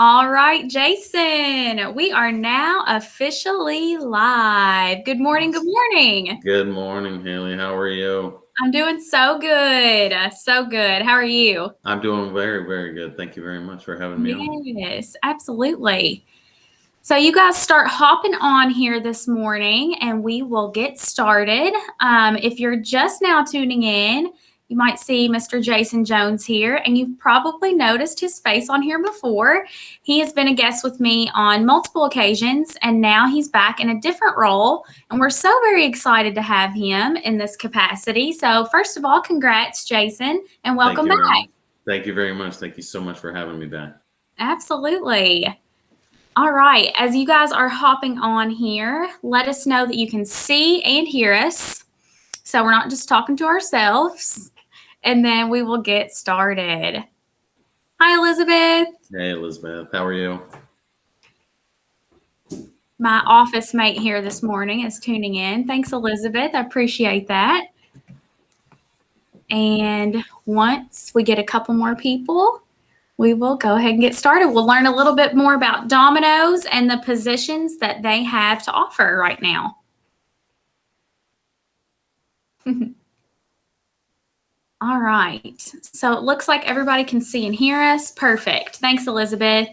All right, Jason, we are now officially live. Good morning. Good morning. Good morning, Haley. How are you? I'm doing so good. So good. How are you? I'm doing very, very good. Thank you very much for having me on. Yes, absolutely. So you guys start hopping on here this morning and we will get started. If you're just now tuning in, you might see Mr. Jason Jones here, and you've probably noticed his face on here before. He has been a guest with me on multiple occasions, and now he's back in a different role, and we're so very excited to have him in this capacity. So first of all, congrats, Jason, and welcome back. Thank you very much. Thank you so much for having me back. Absolutely. All right, as you guys are hopping on here, let us know that you can see and hear us. So we're not just talking to ourselves. And then we will get started. Hi, Elizabeth. Hey, Elizabeth. How are you? My office mate here this morning is tuning in. Thanks, Elizabeth. I appreciate that. And once we get a couple more people, we will go ahead and get started. We'll learn a little bit more about Domino's and the positions that they have to offer right now. All right. So it looks like everybody can see and hear us. Perfect. Thanks, Elizabeth.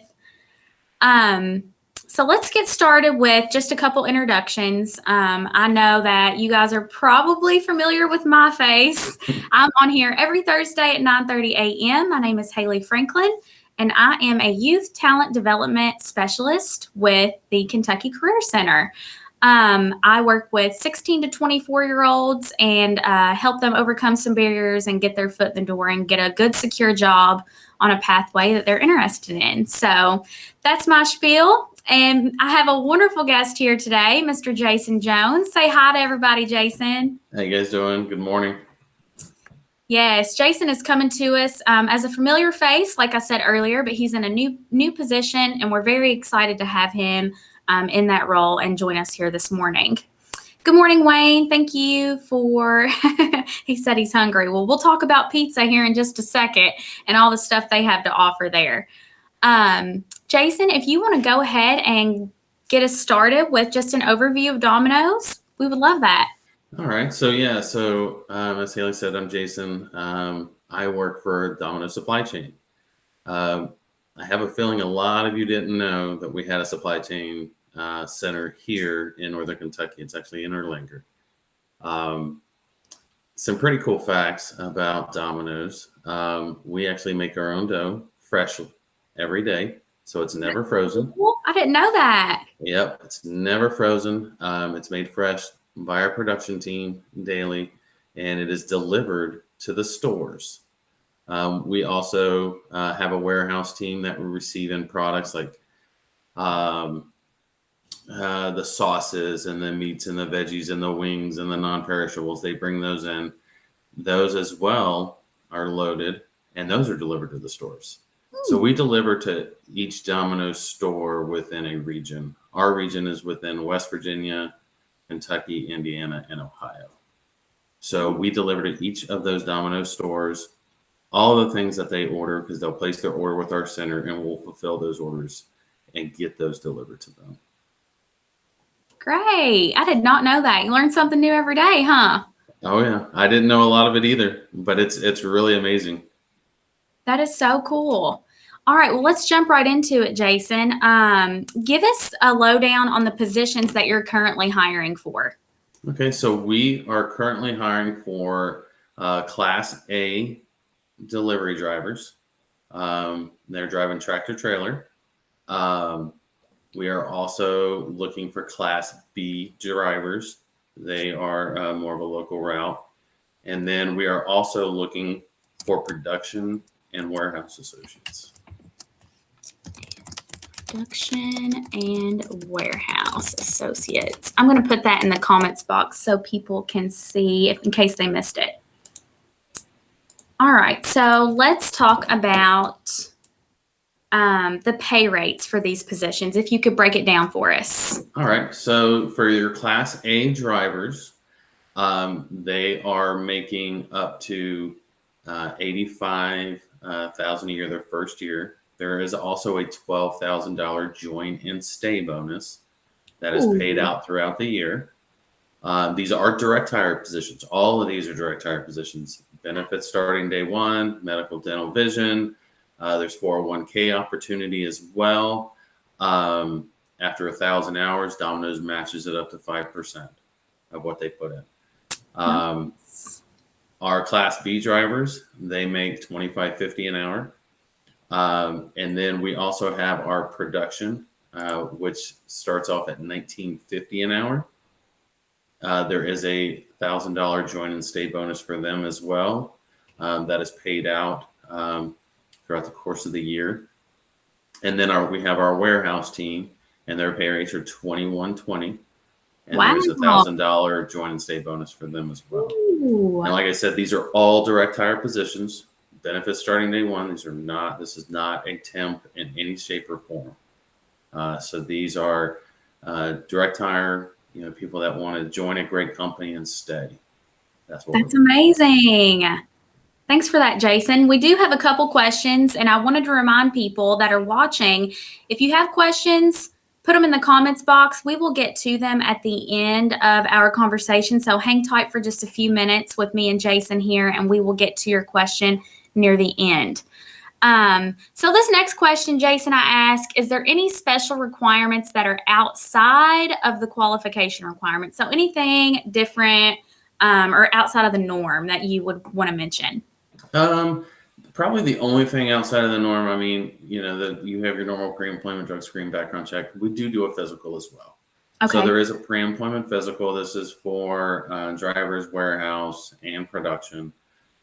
So let's get started with just a couple introductions. I know that you guys are probably familiar with my face. I'm on here every Thursday at 9:30 a.m. My name is Haley Franklin, and I am a youth talent development specialist with the Kentucky Career Center. I work with 16 to 24-year-olds and help them overcome some barriers and get their foot in the door and get a good, secure job on a pathway that they're interested in. So that's my spiel. And I have a wonderful guest here today, Mr. Jason Jones. Say hi to everybody, Jason. How you guys doing? Good morning. Yes, Jason is coming to us as a familiar face, like I said earlier, but he's in a new position, and we're very excited to have him in that role and join us here this morning. Good morning, Wayne. Thank you for, he said he's hungry. Well, we'll talk about pizza here in just a second and all the stuff they have to offer there. Jason, if you want to go ahead and get us started with just an overview of Domino's, we would love that. All right. So as Haley said, I'm Jason. I work for Domino Supply Chain. I have a feeling a lot of you didn't know that we had a supply chain center here in Northern Kentucky. It's actually in Erlanger. Some pretty cool facts about Domino's. We actually make our own dough fresh every day, so it's never frozen. I didn't know that. Yep, it's never frozen. It's made fresh by our production team daily, and it is delivered to the stores. We also have a warehouse team that will receive in products like the sauces and the meats and the veggies and the wings and the non-perishables. They bring those in. Those as well are loaded, and those are delivered to the stores. So we deliver to each Domino's store within a region. Our region is within West Virginia, Kentucky, Indiana, and Ohio. So we deliver to each of those Domino's stores all the things that they order, because they'll place their order with our center and we'll fulfill those orders and get those delivered to them. Great. I did not know that. You learn something new every day, huh? Oh, yeah. I didn't know a lot of it either, but it's really amazing. That is so cool. All right. Well, let's jump right into it, Jason. Give us a lowdown on the positions that you're currently hiring for. Okay. So we are currently hiring for Class A delivery drivers. They're driving tractor trailer. We are also looking for Class B drivers. They are more of a local route. And then we are also looking for production and warehouse associates. Production and warehouse associates. I'm going to put that in the comments box so people can see in case they missed it. All right, so let's talk about the pay rates for these positions, if you could break it down for us. All right, so for your Class A drivers, they are making up to $85,000 a year their first year. There is also a $12,000 join and stay bonus that is paid out throughout the year. These are direct hire positions. All of these are direct hire positions. Benefits starting day one, medical, dental, vision. There's 401k opportunity as well. After 1,000 hours, Domino's matches it up to 5% of what they put in. Our Class B drivers, they make $25.50 an hour. And then we also have our production, which starts off at $19.50 an hour. There is a $1,000 join and stay bonus for them as well. That is paid out throughout the course of the year. And then we have our warehouse team, and their pay rates are $21.20. And there's a $1,000 join and stay bonus for them as well. Ooh. And like I said, these are all direct hire positions. Benefits starting day one. This is not a temp in any shape or form. So these are direct hire, people that want to join a great company and stay. That's amazing. Thanks for that, Jason. We do have a couple questions, and I wanted to remind people that are watching, if you have questions, put them in the comments box. We will get to them at the end of our conversation. So hang tight for just a few minutes with me and Jason here, and we will get to your question near the end. So this next question, Jason, I ask, is there any special requirements that are outside of the qualification requirements? So anything different or outside of the norm that you would want to mention? Probably the only thing outside of the norm, that you have your normal pre-employment drug screen, background check. We do a physical as well. Okay. So there is a pre-employment physical. This is for drivers, warehouse, and production.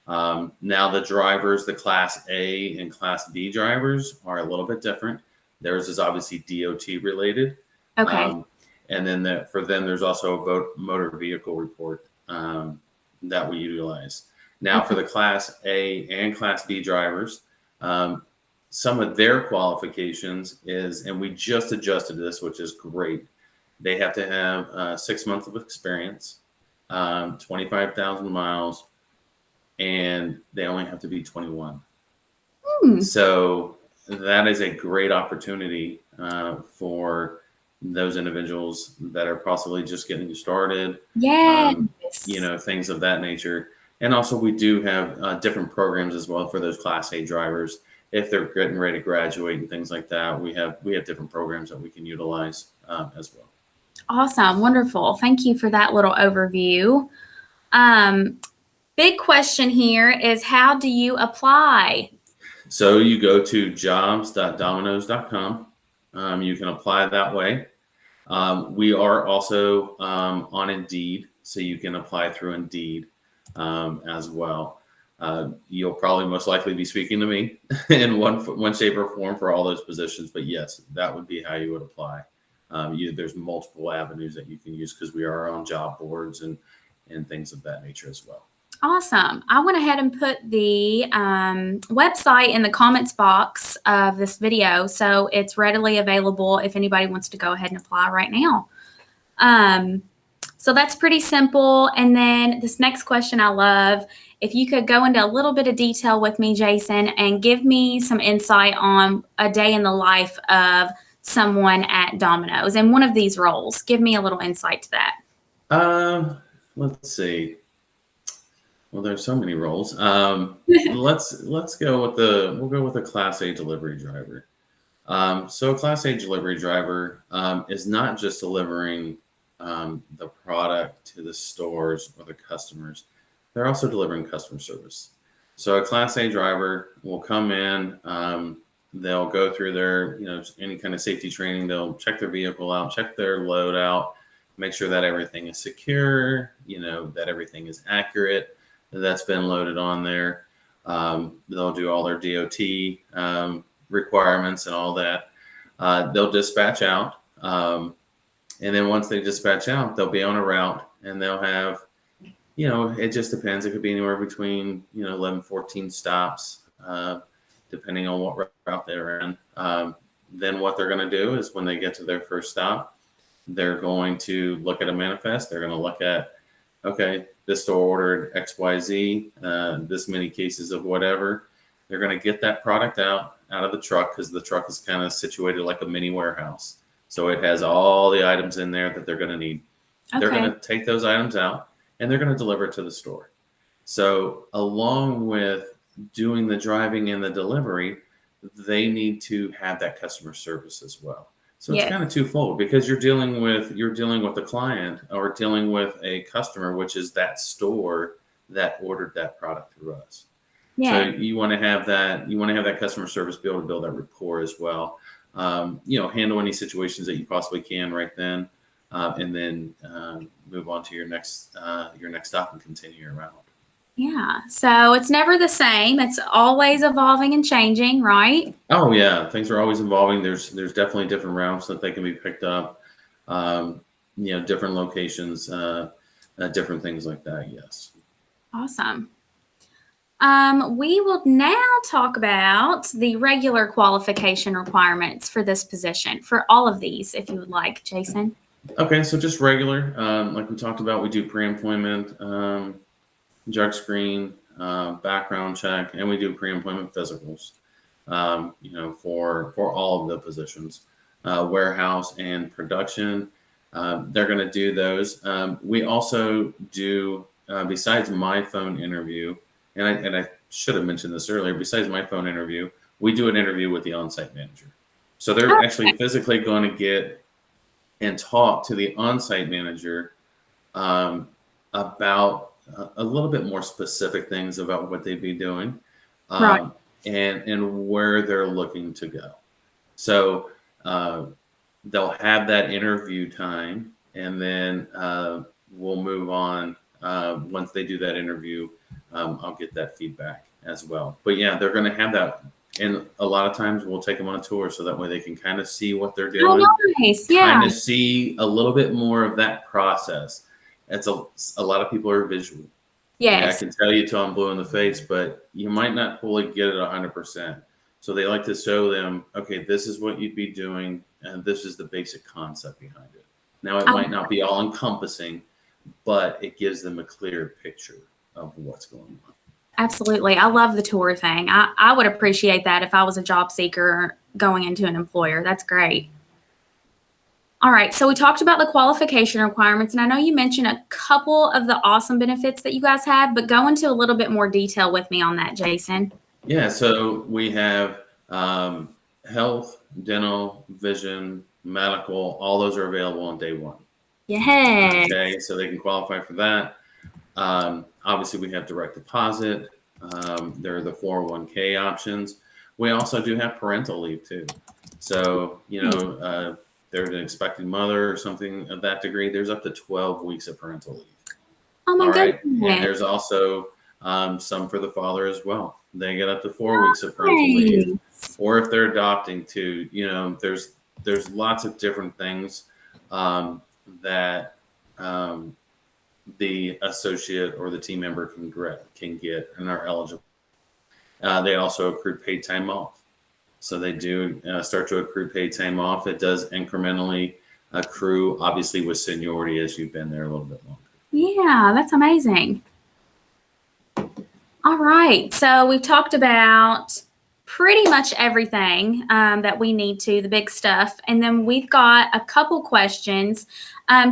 Now the drivers, the Class A and Class B drivers are a little bit different. Theirs is obviously DOT related. Okay. And then for them, there's also a motor vehicle report that we utilize. Now for the Class A and Class B drivers, some of their qualifications and we just adjusted this, which is great. They have to have 6 months of experience, 25,000 miles, and they only have to be 21. So that is a great opportunity for those individuals that are possibly just getting started. Yes. Things of that nature. And also we do have different programs as well for those Class A drivers. If they're getting ready to graduate and things like that, we have different programs that we can utilize as well. Awesome. Wonderful. Thank you for that little overview. Big question here is, how do you apply? So you go to jobs.dominos.com. You can apply that way. We are also on Indeed, so you can apply through Indeed as well. You'll probably most likely be speaking to me in one shape or form for all those positions. But yes, that would be how you would apply. There's multiple avenues that you can use because we are on job boards and things of that nature as well. Awesome. I went ahead and put the website in the comments box of this video, so it's readily available if anybody wants to go ahead and apply right now. So that's pretty simple. And then this next question I love, if you could go into a little bit of detail with me, Jason, and give me some insight on a day in the life of someone at Domino's in one of these roles. Give me a little insight to that. Let's see. Well, there's so many roles. Let's go with a Class A delivery driver. So a Class A delivery driver is not just delivering the product to the stores or the customers. They're also delivering customer service. So a Class A driver will come in, they'll go through their, any kind of safety training. They'll check their vehicle out, check their load out, make sure that everything is secure, that everything is accurate, that's been loaded on there. They'll do all their DOT requirements and all that. They'll dispatch out. And then once they dispatch out, they'll be on a route and they'll have, it just depends. It could be anywhere between, 11, 14 stops, depending on what route they're in. Then what they're going to do is when they get to their first stop, they're going to look at a manifest. They're going to look at, okay, this store ordered XYZ, this many cases of whatever. They're going to get that product out. out of the truck, because the truck is kind of situated like a mini warehouse. So it has all the items in there that they're going to need. They're going to take those items out and they're going to deliver it to the store. So along with doing the driving and the delivery, they need to have that customer service as well. So it's kind of twofold, because you're dealing with the client, or dealing with a customer, which is that store that ordered that product through us. So you want to have that customer service, be able to build that rapport as well. Handle any situations that you possibly can right then, and then move on to your next stop and continue your route. Yeah. So it's never the same. It's always evolving and changing, right? Oh yeah, things are always evolving. There's definitely different routes that they can be picked up. Different locations, different things like that. Yes. Awesome. We will now talk about the regular qualification requirements for this position, for all of these, if you would like, Jason. Okay, so just regular, like we talked about, we do pre-employment, drug screen, background check, and we do pre-employment physicals, for all of the positions, warehouse and production. They're going to do those. We also do, besides my phone interview, and I should have mentioned this earlier, besides my phone interview, we do an interview with the on-site manager. So they're actually physically going to get and talk to the on-site manager about a little bit more specific things about what they'd be doing, and where they're looking to go. So they'll have that interview time, and then we'll move on. Once they do that interview, I'll get that feedback as well. But yeah, they're going to have that. And a lot of times we'll take them on a tour, so that way they can kind of see what they're doing. Oh, nice. Yeah. Kind of see a little bit more of that process. It's a lot of people are visual. Yes. I can tell you till I'm blue in the face, but you might not fully get it 100%. So they like to show them, okay, this is what you'd be doing, and this is the basic concept behind it. Now, it might not be all encompassing, but it gives them a clear picture of what's going on. Absolutely. I love the tour thing. I would appreciate that if I was a job seeker going into an employer. That's great. All right. So we talked about the qualification requirements, and I know you mentioned a couple of the awesome benefits that you guys have, but go into a little bit more detail with me on that, Jason. Yeah. So we have health, dental, vision, medical. All those are available on day one. Yeah. Okay. So they can qualify for that. Obviously, we have direct deposit. There are the 401k options. We also do have parental leave too. So, there's an expecting mother or something of that degree. There's up to 12 weeks of parental leave. Oh my goodness. And there's also some for the father as well. They get up to 4 weeks of parental leave. Or if they're adopting too, there's lots of different things that the associate or the team member can get and are eligible. They also accrue paid time off. So they do start to accrue paid time off. It does incrementally accrue, obviously, with seniority as you've been there a little bit longer. Yeah, that's amazing. All right. So we've talked about pretty much everything that we need to, the big stuff. And then we've got a couple questions.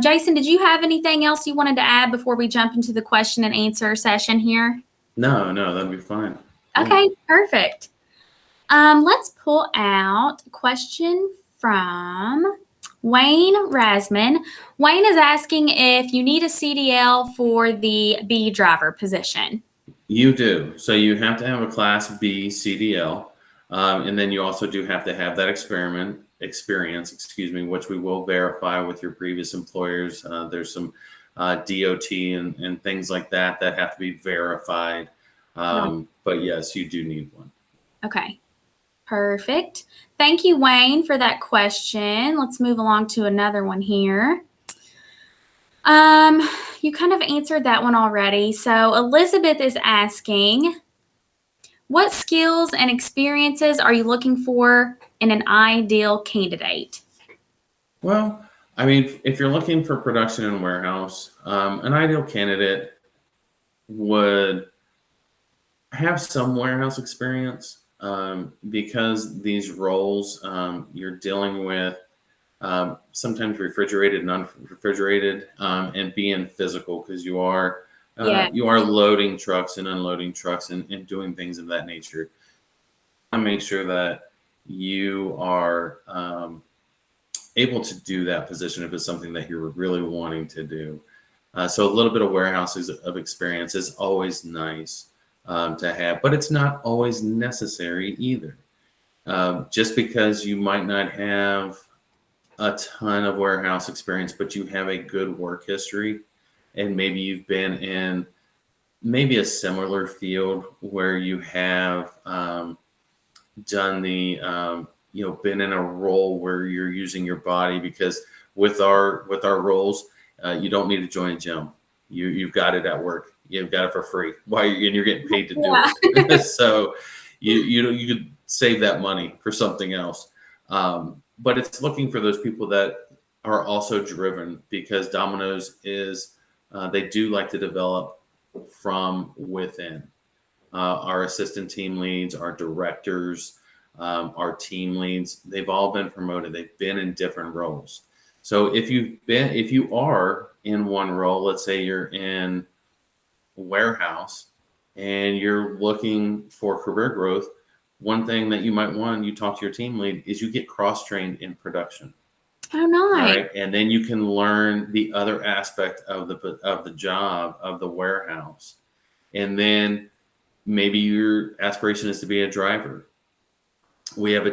Jason, did you have anything else you wanted to add before we jump into the question and answer session here? No, that'd be fine. Okay, perfect. Let's pull out a question from Wayne Rasman. Wayne is asking if you need a CDL for the B driver position. You do. So you have to have a Class B CDL, and then you also do have to have that experience, which we will verify with your previous employers. There's some DOT and things like that have to be verified. But yes, you do need one. Okay. Perfect. Thank you, Wayne, for that question. Let's move along to another one here. You kind of answered that one already. So Elizabeth is asking, what skills and experiences are you looking for in an ideal candidate? Well, I mean, if you're looking for production and warehouse, an ideal candidate would have some warehouse experience. because these roles, you're dealing with sometimes refrigerated and unrefrigerated, and being physical because Yeah. you are loading trucks and unloading trucks and doing things of that nature. I make sure that you are able to do that position if it's something that you're really wanting to do. So a little bit of warehouses of experience is always nice to have, but it's not always necessary either. Just because you might not have a ton of warehouse experience, but you have a good work history, and maybe you've been in maybe a similar field where you have done the been in a role where you're using your body, because with our roles, you don't need to join a gym. You've got it at work. You've got it for free. And you're getting paid to do it. So you could save that money for something else. But it's looking for those people that are also driven, because Domino's is they do like to develop from within. Our assistant team leads, our directors, our team leads, they've all been promoted. They've been in different roles. So if you are in one role, let's say you're in warehouse and you're looking for career growth, one thing that you might want, you talk to your team lead, is you get cross-trained in production. Oh, nice. All right. And then you can learn the other aspect of the job of the warehouse. And then maybe your aspiration is to be a driver. We have a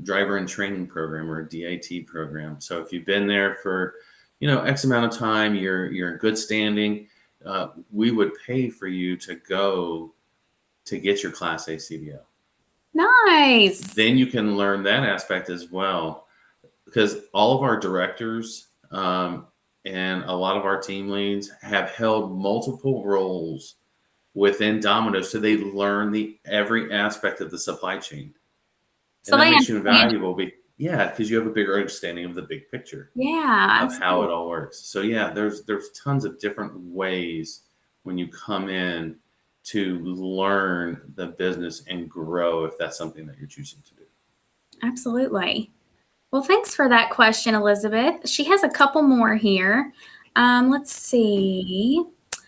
driver and training program, or a DIT program. So if you've been there for, X amount of time, you're in good standing, we would pay for you to go to get your Class A CDL. Nice. Then you can learn that aspect as well, because all of our directors and a lot of our team leads have held multiple roles within Domino's, so they learn every aspect of the supply chain. So and that they makes you invaluable. Because you have a bigger understanding of the big picture. Yeah, of how it all works. So yeah, there's tons of different ways when you come in to learn the business and grow, if that's something that you're choosing to do. Absolutely. Well, thanks for that question, Elizabeth. She has a couple more here. Let's see.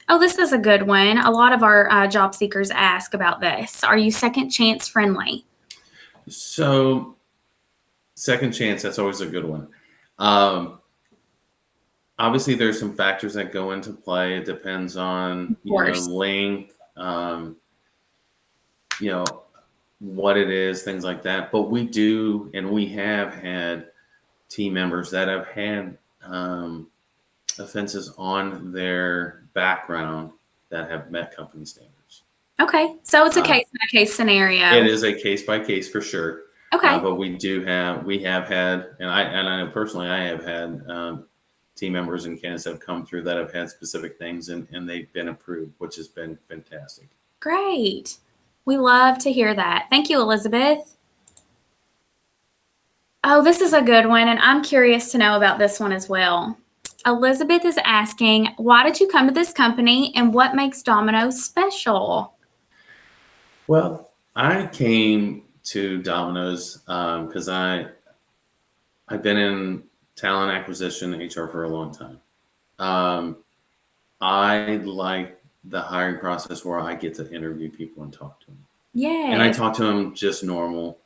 Oh, this is a good one. A lot of our job seekers ask about this. Are you second chance friendly? So, second chance, that's always a good one. Obviously, there's some factors that go into play. It depends on length, what it is, things like that. But we do, and we have had team members that have had offenses on their background that have met company standards. Okay, so it's a case-by-case scenario. It is a case-by-case for sure. Okay, but we have had, and I know personally, I have had team members and candidates that have come through that have had specific things, and they've been approved, which has been fantastic. Great. We love to hear that. Thank you, Elizabeth. Oh, this is a good one, and I'm curious to know about this one as well. Elizabeth is asking, why did you come to this company, and what makes Domino's special? Well, I came to Domino's because I've been in talent acquisition, HR, for a long time. I like the hiring process where I get to interview people and talk to them. Yeah. And I talk to them just normal,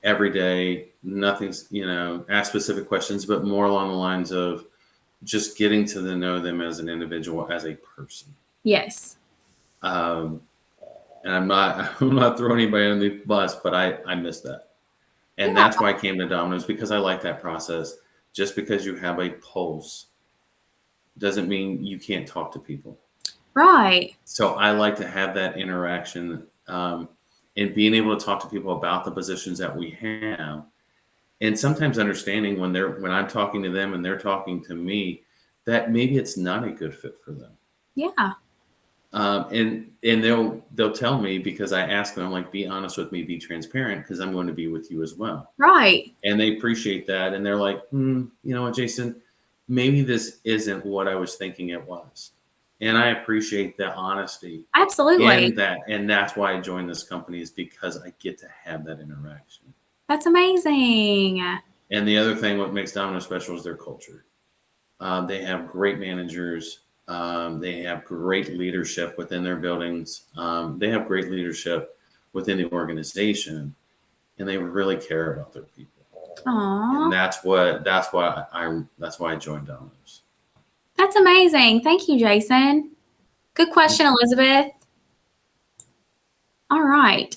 every day. Nothing's, ask specific questions, but more along the lines of just getting to know them as an individual, as a person. Yes. And I'm not throwing anybody on the bus, but I miss that. And that's why I came to Domino's, because I like that process. Just because you have a pulse doesn't mean you can't talk to people. Right. So I like to have that interaction and being able to talk to people about the positions that we have, and sometimes understanding when I'm talking to them and they're talking to me, that maybe it's not a good fit for them. Yeah. And they'll tell me, because I ask them, I'm like, be honest with me, be transparent, because I'm going to be with you as well. Right. And they appreciate that. And they're like, you know what, Jason, maybe this isn't what I was thinking it was. And I appreciate that honesty. Absolutely. And that's why I joined this company, is because I get to have that interaction. That's amazing. And the other thing, what makes Domino special is their culture. They have great managers. They have great leadership within their buildings. They have great leadership within the organization, and they really care about their people. Aww. And that's why I joined Domino's. That's amazing. Thank you, Jason. Good question, Elizabeth. All right.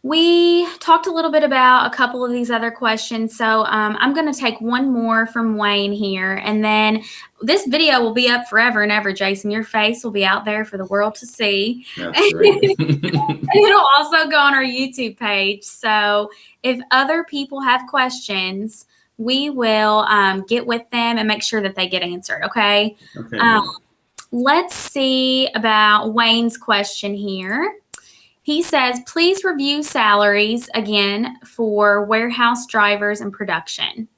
We talked a little bit about a couple of these other questions. So I'm going to take one more from Wayne here. And then this video will be up forever and ever, Jason. Your face will be out there for the world to see. That's great. It'll also go on our YouTube page. So if other people have questions, we will get with them and make sure that they get answered. Okay. Okay. Let's see about Wayne's question here. He says, please review salaries again for warehouse drivers and production.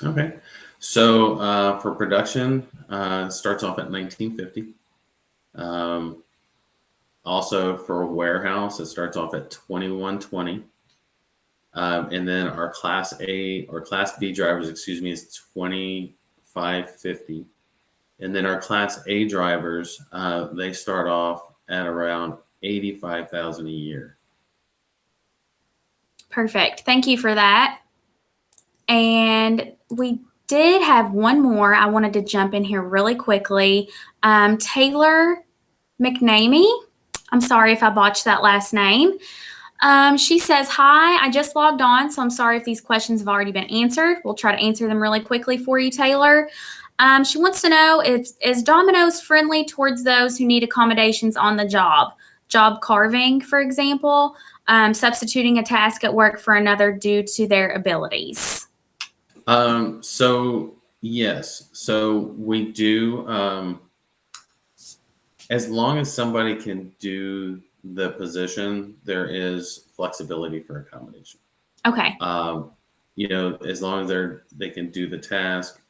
Okay. So for production, starts off at $19.50. Also for warehouse, it starts off at $21.20. And then our Class A or Class B drivers, is $25.50. And then our Class A drivers, they start off at around $85,000 a year. Perfect. Thank you for that. And we did have one more. I wanted to jump in here really quickly. Taylor McNamee. I'm sorry if I botched that last name. She says, hi, I just logged on, so I'm sorry if these questions have already been answered. We'll try to answer them really quickly for you, Taylor. She wants to know, is Domino's friendly towards those who need accommodations on the job carving, for example, substituting a task at work for another due to their abilities? So yes, so we do, as long as somebody can do the position, there is flexibility for accommodation. Okay. As long as they can do the task,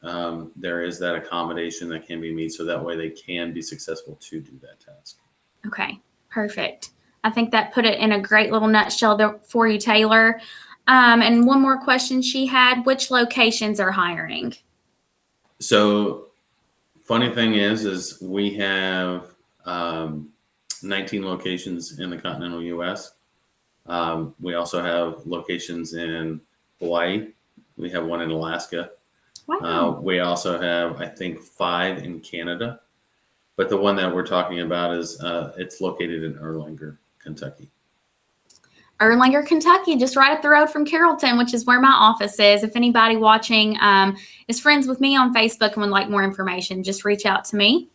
there is that accommodation that can be made, so that way they can be successful to do that task. Okay, perfect. I think that put it in a great little nutshell there for you, Taylor. And one more question she had, which locations are hiring? So funny thing is we have 19 locations in the continental U.S. We also have locations in Hawaii. We have one in Alaska. Wow. We also have, I think, 5 in Canada. But the one that we're talking about is it's located in Erlanger, Kentucky. Erlanger, Kentucky, just right up the road from Carrollton, which is where my office is. If anybody watching is friends with me on Facebook and would like more information, just reach out to me.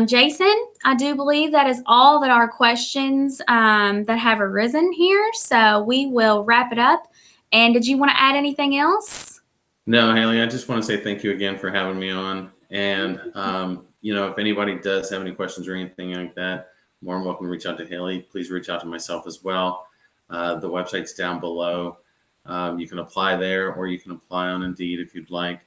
Jason, I do believe that is all that our questions that have arisen here. So we will wrap it up. And did you want to add anything else? No, Haley, I just want to say thank you again for having me on. And, if anybody does have any questions or anything like that, more than welcome to reach out to Haley. Please reach out to myself as well. The website's down below. You can apply there, or you can apply on Indeed if you'd like,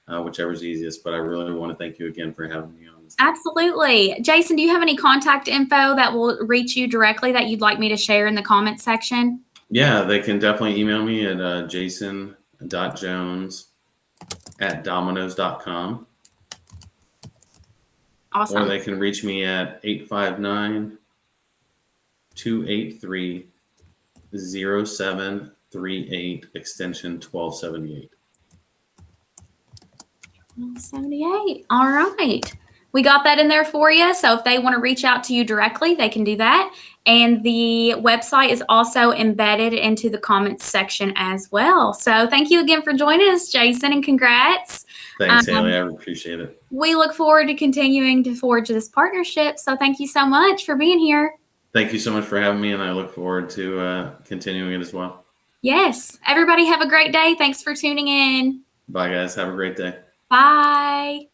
whichever's easiest. But I really want to thank you again for having me on. Absolutely. Jason, do you have any contact info that will reach you directly that you'd like me to share in the comments section? Yeah, they can definitely email me at jason.jones@dominos.com. Awesome. Or they can reach me at 859-283-0738, extension 1278. 78. All right. We got that in there for you. So if they want to reach out to you directly, they can do that. And the website is also embedded into the comments section as well. So thank you again for joining us, Jason, and congrats. Thanks, Haley. I appreciate it. We look forward to continuing to forge this partnership. So thank you so much for being here. Thank you so much for having me, and I look forward to continuing it as well. Yes. Everybody have a great day. Thanks for tuning in. Bye, guys. Have a great day. Bye.